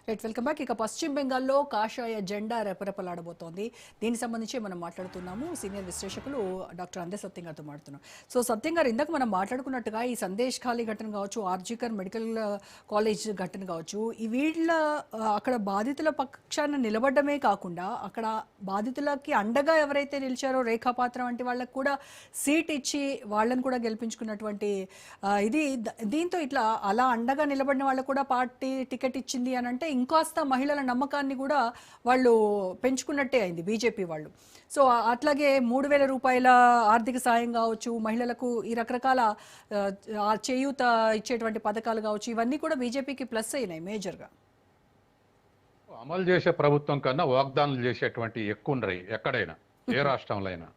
Right, welcome back. ఇక పశ్చిమ బెంగాల్లో కాషాయ జెండా రెపరెపలాడబోతోంది. దీనికి సంబంధించి మనం మాట్లాడుతున్నాము. సీనియర్ విశ్లేషకులు డాక్టర్ అందే సత్యం గారితో మాట్లాడుతున్నాం. సో సత్యం గారు, ఇందాక మనం మాట్లాడుకున్నట్టుగా ఈ సందేశ్ ఖాళీ ఘటన కావచ్చు, ఆర్జికర్ మెడికల్ కాలేజ్ ఘటన కావచ్చు, ఈ వీళ్ళ అక్కడ బాధితుల పక్షాన నిలబడమే కాకుండా అక్కడ బాధితులకి అండగా ఎవరైతే నిలిచారో రేఖాపాత్ర వంటి వాళ్ళకు కూడా సీట్ ఇచ్చి వాళ్ళని కూడా గెలిపించుకున్నటువంటి ఇది. దీంతో ఇట్లా అలా అండగా నిలబడిన వాళ్ళకు కూడా పార్టీ టికెట్ ఇచ్చింది అని అంటే ఇంకాస్త మహిళల నమ్మకాన్ని కూడా వాళ్ళు పెంచుకున్నట్టే అయింది బీజేపీ వాళ్ళు. సో అట్లాగే 3,000 రూపాయల ఆర్థిక సాయం కావచ్చు, మహిళలకు ఈ రకరకాల చేయూత ఇచ్చేటువంటి పథకాలు కావచ్చు, ఇవన్నీ కూడా బీజేపీకి ప్లస్ అయినాయి మేజర్గా. అమలు చేసే ప్రభుత్వం కన్నా వాగ్దానాలు చేసేటువంటి ఎక్కువ ఉన్నాయి ఎక్కడైనా, ఏ రాష్ట్రంలో అయినా.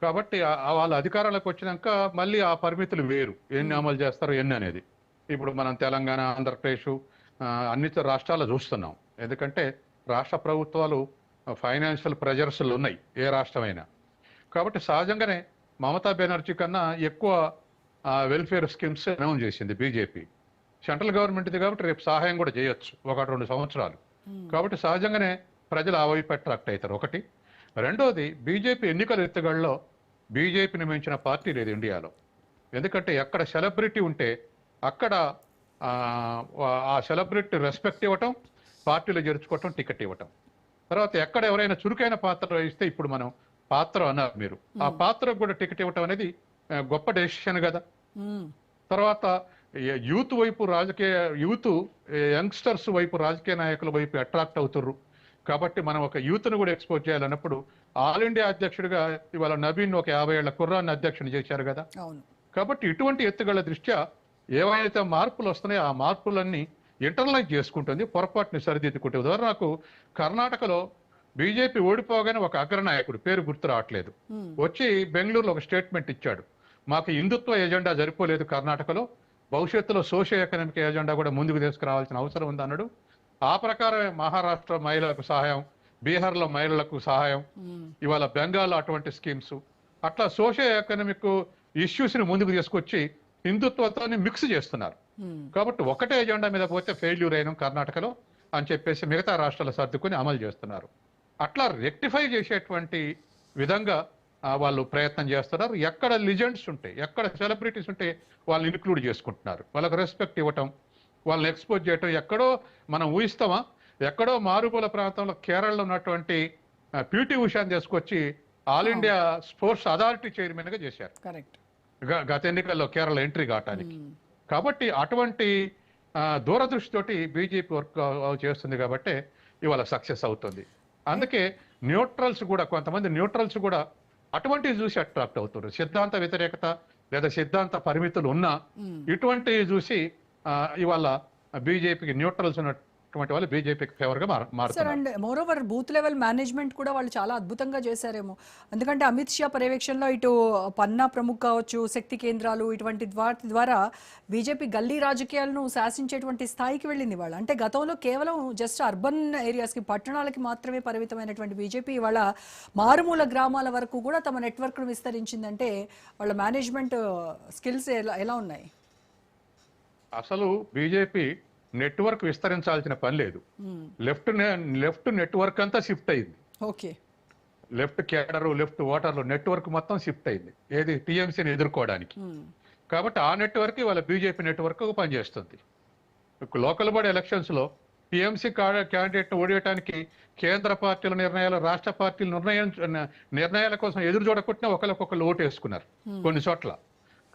కాబట్టి వాళ్ళ అధికారాలకు వచ్చినాక మళ్ళీ ఆ పరిమితులు వేరు, ఎన్ని అమలు చేస్తారో ఎన్ని అనేది. ఇప్పుడు మనం తెలంగాణ, ఆంధ్రప్రదేశ్ అన్ని రాష్ట్రాలు చూస్తున్నాం. ఎందుకంటే రాష్ట్ర ప్రభుత్వాలు ఫైనాన్షియల్ ప్రెజర్స్లు ఉన్నాయి ఏ రాష్ట్రమైనా. కాబట్టి సహజంగానే మమతా బెనర్జీ కన్నా ఎక్కువ వెల్ఫేర్ స్కీమ్స్ అనౌన్స్ చేసింది బీజేపీ. సెంట్రల్ గవర్నమెంట్ది కాబట్టి రేపు సహాయం కూడా చేయొచ్చు 1-2 సంవత్సరాలు. కాబట్టి సహజంగానే ప్రజలు ఆ వైపు అట్రాక్ట్ అవుతారు. ఒకటి. రెండోది, బీజేపీ ఎన్నికల ఎత్తుగడలో బీజేపీని మించిన పార్టీ లేదు ఇండియాలో. ఎందుకంటే ఎక్కడ సెలబ్రిటీ ఉంటే అక్కడ ఆ సెలబ్రిటీ రెస్పెక్ట్ ఇవ్వటం, పార్టీలో చేర్చుకోవటం, టికెట్ ఇవ్వటం. తర్వాత ఎక్కడ ఎవరైనా చురుకైన పాత్ర ఇస్తే, ఇప్పుడు మనం పాత్ర అన్నారు మీరు, ఆ పాత్రకు కూడా టికెట్ ఇవ్వటం అనేది గొప్ప డెసిషన్ కదా. తర్వాత యూత్ వైపు యంగ్స్టర్స్ వైపు రాజకీయ నాయకుల వైపు అట్రాక్ట్ అవుతుర్రు. కాబట్టి మనం ఒక యూత్ను కూడా ఎక్స్పోజ్ చేయాలన్నప్పుడు ఆల్ ఇండియా అధ్యక్షుడిగా ఇవాళ నవీన్ ఒక 50 ఏళ్ల కుర్రాన్ని అధ్యక్షుని చేశారు కదా. కాబట్టి ఇటువంటి ఎత్తుగల దృష్ట్యా ఏవైతే మార్పులు వస్తున్నాయో ఆ మార్పులన్నీ ఇంటర్లైజ్ చేసుకుంటుంది, పొరపాటుని సరిదిద్దుకుంటే. ఉదాహరణకు కర్ణాటకలో బీజేపీ ఓడిపోగానే ఒక అగ్రనాయకుడు, పేరు గుర్తు రావట్లేదు, వచ్చి బెంగళూరులో ఒక స్టేట్మెంట్ ఇచ్చాడు. మాకు హిందుత్వ ఎజెండా సరిపోలేదు కర్ణాటకలో, భవిష్యత్తులో సోషియో ఎకనామిక్ ఎజెండా కూడా ముందుకు తీసుకురావాల్సిన అవసరం ఉంది అన్నాడు. ఆ ప్రకారమే మహారాష్ట్ర మహిళలకు సహాయం, బీహార్లో మహిళలకు సహాయం, ఇవాళ బెంగాల్ అటువంటి స్కీమ్స్, అట్లా సోషియో ఎకనామిక్ ఇష్యూస్ని ముందుకు తీసుకొచ్చి హిందుత్వతో మిక్స్ చేస్తున్నారు. కాబట్టి ఒకటే ఎజెండా మీద పోతే ఫెయిల్యూర్ అయినాం కర్ణాటకలో అని చెప్పేసి మిగతా రాష్ట్రాలు సర్దుకొని అమలు చేస్తున్నారు. అట్లా రెక్టిఫై చేసేటువంటి విధంగా వాళ్ళు ప్రయత్నం చేస్తున్నారు. ఎక్కడ లిజెండ్స్ ఉంటే, ఎక్కడ సెలబ్రిటీస్ ఉంటే వాళ్ళని ఇంక్లూడ్ చేసుకుంటున్నారు. వాళ్ళకి రెస్పెక్ట్ ఇవ్వటం, వాళ్ళని ఎక్స్పోజ్ చేయటం. ఎక్కడో మనం ఊహిస్తామా, ఎక్కడో మారుమూల ప్రాంతంలో కేరళలో ఉన్నటువంటి పిటి ఉషాని తీసుకొచ్చి all India sports authority chairman గా చేశారు గత ఎన్నికల్లో కేరళ ఎంట్రీ కావటానికి. కాబట్టి అటువంటి దూరదృష్టితోటి బీజేపీ వర్క్ చేస్తుంది కాబట్టి ఇవాళ సక్సెస్ అవుతుంది. అందుకే న్యూట్రల్స్ కూడా, కొంతమంది న్యూట్రల్స్ కూడా అటువంటివి చూసి అట్రాక్ట్ అవుతారు. సిద్ధాంత వ్యతిరేకత లేదా సిద్ధాంత పరిమితులు ఉన్నా ఇటువంటివి చూసి ఇవాళ బీజేపీకి న్యూట్రల్స్ ఉన్నటువంటి వాళ్ళు బీజేపీకి ఫేవర్ గా మారుతారు. And more over booth level management కూడా వాళ్ళు చాలా అద్భుతంగా చేశారేమో. ఎందుకంటే అమిత్ షా పర్యవేక్షణలో ఇటు పన్నా ప్రముఖ కావచ్చు, శక్తి కేంద్రాలు, ఇటువంటి వాటి ద్వారా బీజేపీ గల్లీ రాజకీయాలను శాసించేటువంటి స్థాయికి వెళ్ళింది వాళ్ళు. అంటే గతంలో కేవలం జస్ట్ అర్బన్ ఏరియాస్కి, పట్టణాలకి మాత్రమే పరిమితమైనటువంటి బీజేపీ వాళ్ళ మారుమూల గ్రామాల వరకు కూడా తమ నెట్వర్క్ను విస్తరించిందంటే వాళ్ళ మేనేజ్మెంట్ స్కిల్స్ ఎలా ఉన్నాయి? అసలు బీజేపీ నెట్వర్క్ విస్తరించాల్సిన పని లేదు. లెఫ్ట్ నెట్వర్క్ అంతా షిఫ్ట్ అయింది. లెఫ్ట్ క్యాడరు, లెఫ్ట్ ఓటర్లు నెట్వర్క్ మొత్తం షిఫ్ట్ అయింది, ఏది టీఎంసీని ఎదుర్కోవడానికి. కాబట్టి ఆ నెట్వర్క్ వాళ్ళ బీజేపీ నెట్వర్క్ పనిచేస్తుంది. లోకల్ బాడీ ఎలక్షన్స్ లో టీఎంసీ క్యాండిడేట్ ఓడియటానికి కేంద్ర పార్టీల నిర్ణయాలు, రాష్ట్ర పార్టీల నిర్ణయాల కోసం ఎదురు చూడకుండా ఒకరికొకరు ఓటు వేసుకున్నారు కొన్ని చోట్ల.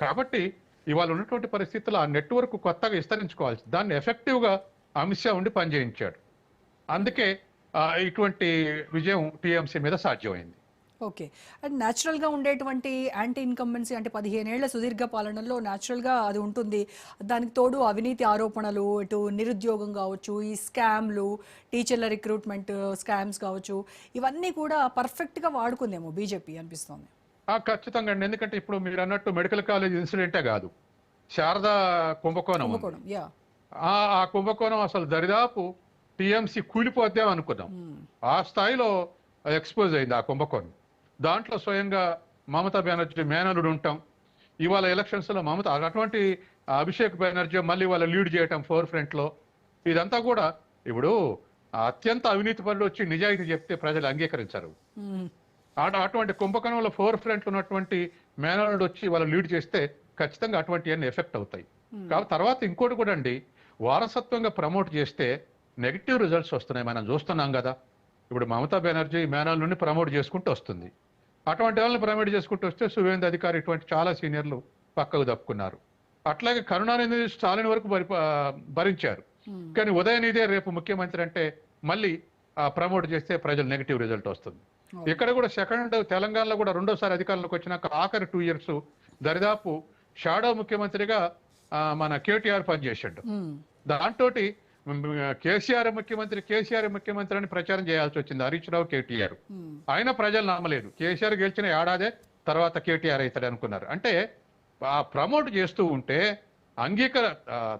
కాబట్టి ఇవాళ ఉన్నటువంటి పరిస్థితుల్లో ఆ నెట్వర్క్ కొత్తగా విస్తరించుకోవాల్సి, దాన్ని ఎఫెక్టివ్గా అమిత్ షా ఉండి పనిచేయించాడు. అందుకే ఇటువంటి విజయం టీఎంసీ మీద సాధ్యమైంది. ఓకే. అండ్ న్యాచురల్గా ఉండేటువంటి యాంటీ ఇన్కంబెన్సీ, అంటే 15 ఏళ్ల సుదీర్ఘ పాలనలో న్యాచురల్గా అది ఉంటుంది. దానికి తోడు అవినీతి ఆరోపణలు, ఇటు నిరుద్యోగం కావచ్చు, ఈ స్కామ్లు, టీచర్ల రిక్రూట్మెంట్ స్కామ్స్ కావచ్చు, ఇవన్నీ కూడా పర్ఫెక్ట్గా వాడుకుందేమో బీజేపీ అనిపిస్తోంది. ఖచ్చితంగా అండి. ఎందుకంటే ఇప్పుడు మీరు అన్నట్టు మెడికల్ కాలేజ్ ఇన్సిడెంటే కాదు, శారదా కుంభకోణం. ఆ కుంభకోణం అసలు దరిదాపు టీఎంసీ కూలిపోద్దాం అనుకున్నాం. ఆ స్థాయిలో ఎక్స్పోజ్ అయింది ఆ కుంభకోణం. దాంట్లో స్వయంగా మమతా బెనర్జీ మేనలుడు ఉంటాం. ఇవాళ ఎలక్షన్స్ లో మమత అటువంటి అభిషేక్ బెనర్జీ మళ్ళీ వాళ్ళ లీడ్ చేయటం 4 ఫ్రంట్ లో, ఇదంతా కూడా ఇప్పుడు అత్యంత అవినీతి పనులు వచ్చి నిజాయితీ చెప్తే ప్రజలు అంగీకరించరు. ఉమ్, అటువంటి కుంభకోణంలో ఫోర్ ఫ్రంట్ ఉన్నటువంటి మేనల్డ్ వచ్చి వాళ్ళు లీడ్ చేస్తే ఖచ్చితంగా అటువంటి అన్ని ఎఫెక్ట్ అవుతాయి. కాబట్టి తర్వాత ఇంకోటి కూడా అండి, వారసత్వంగా ప్రమోట్ చేస్తే నెగిటివ్ రిజల్ట్స్ వస్తున్నాయి, మనం చూస్తున్నాం కదా. ఇప్పుడు మమతా బెనర్జీ మేనల్ నుండి ప్రమోట్ చేసుకుంటూ వస్తుంది. అటువంటి వాళ్ళని ప్రమోట్ చేసుకుంటూ వస్తే సువేంద్ర అధికారి ఇటువంటి చాలా సీనియర్లు పక్కకు తప్పుకున్నారు. అట్లాగే కరుణానిధి స్టాలిన్ వరకు భరించారు. కానీ ఉదయనిధే రేపు ముఖ్యమంత్రి అంటే మళ్ళీ ప్రమోట్ చేస్తే ప్రజలు నెగిటివ్ రిజల్ట్ వస్తుంది. ఇక్కడ కూడా సెకండ్ తెలంగాణలో కూడా రెండోసారి అధికారంలోకి వచ్చినాక ఆఖరి 2 years దరిదాపు షాడో ముఖ్యమంత్రిగా మన కేటీఆర్ పనిచేసాడు. దాంతో కేసీఆర్ ముఖ్యమంత్రి అని ప్రచారం చేయాల్సి వచ్చింది హరీష్ రావు, కేటీఆర్. ఆయన ప్రజలు నమ్మలేదు. కేసీఆర్ గెలిచిన ఏడాదే తర్వాత కేటీఆర్ అవుతాడు అనుకున్నారు. అంటే ప్రమోట్ చేస్తూ ఉంటే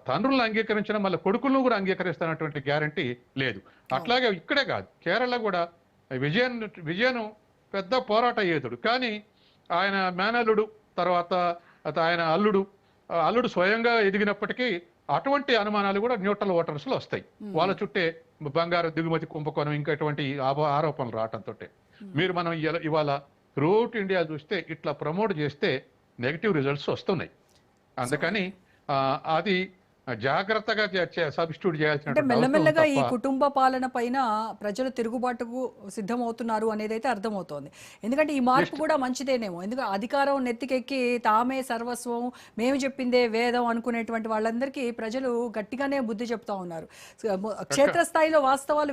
తండ్రులను అంగీకరించడం మళ్ళీ కొడుకులను కూడా అంగీకరిస్తున్నటువంటి గ్యారంటీ లేదు. అట్లాగే ఇక్కడే కాదు, కేరళ కూడా విజయన్ పెద్ద పోరాట యోధుడు, కానీ ఆయన మేనల్లుడు తర్వాత ఆయన అల్లుడు స్వయంగా ఎదిగినప్పటికీ అటువంటి అనుమానాలు కూడా న్యూట్రల్ ఓటర్స్ లో వస్తాయి. వాళ్ళ చుట్టే బంగారు దిగుమతి కుంభకోణం ఇంకా ఇటువంటి ఆరోపణలు రావటంతో మనం ఇవాళ త్రూఅవుట్ ఇండియా చూస్తే ఇట్లా ప్రమోట్ చేస్తే నెగిటివ్ రిజల్ట్స్ వస్తున్నాయి. అందుకని అది జాగ్రత్తగా సబ్స్టిట్యూట్ అంటే చేయాల్సిన మెల్లమెల్లగా ఈ కుటుంబ పాలన పైన ప్రజలు తిరుగుబాటుకు సిద్ధమవుతున్నారు అనేది అయితే అర్థమవుతోంది. ఎందుకంటే ఈ మార్పు కూడా మంచిదేనేమో. ఎందుకంటే అధికారం నెత్తికెక్కి తామే సర్వస్వం, మేము చెప్పిందే వేదం అనుకునేటువంటి వాళ్ళందరికీ ప్రజలు గట్టిగానే బుద్ధి చెప్తా ఉన్నారు. క్షేత్రస్థాయిలో వాస్తవాలు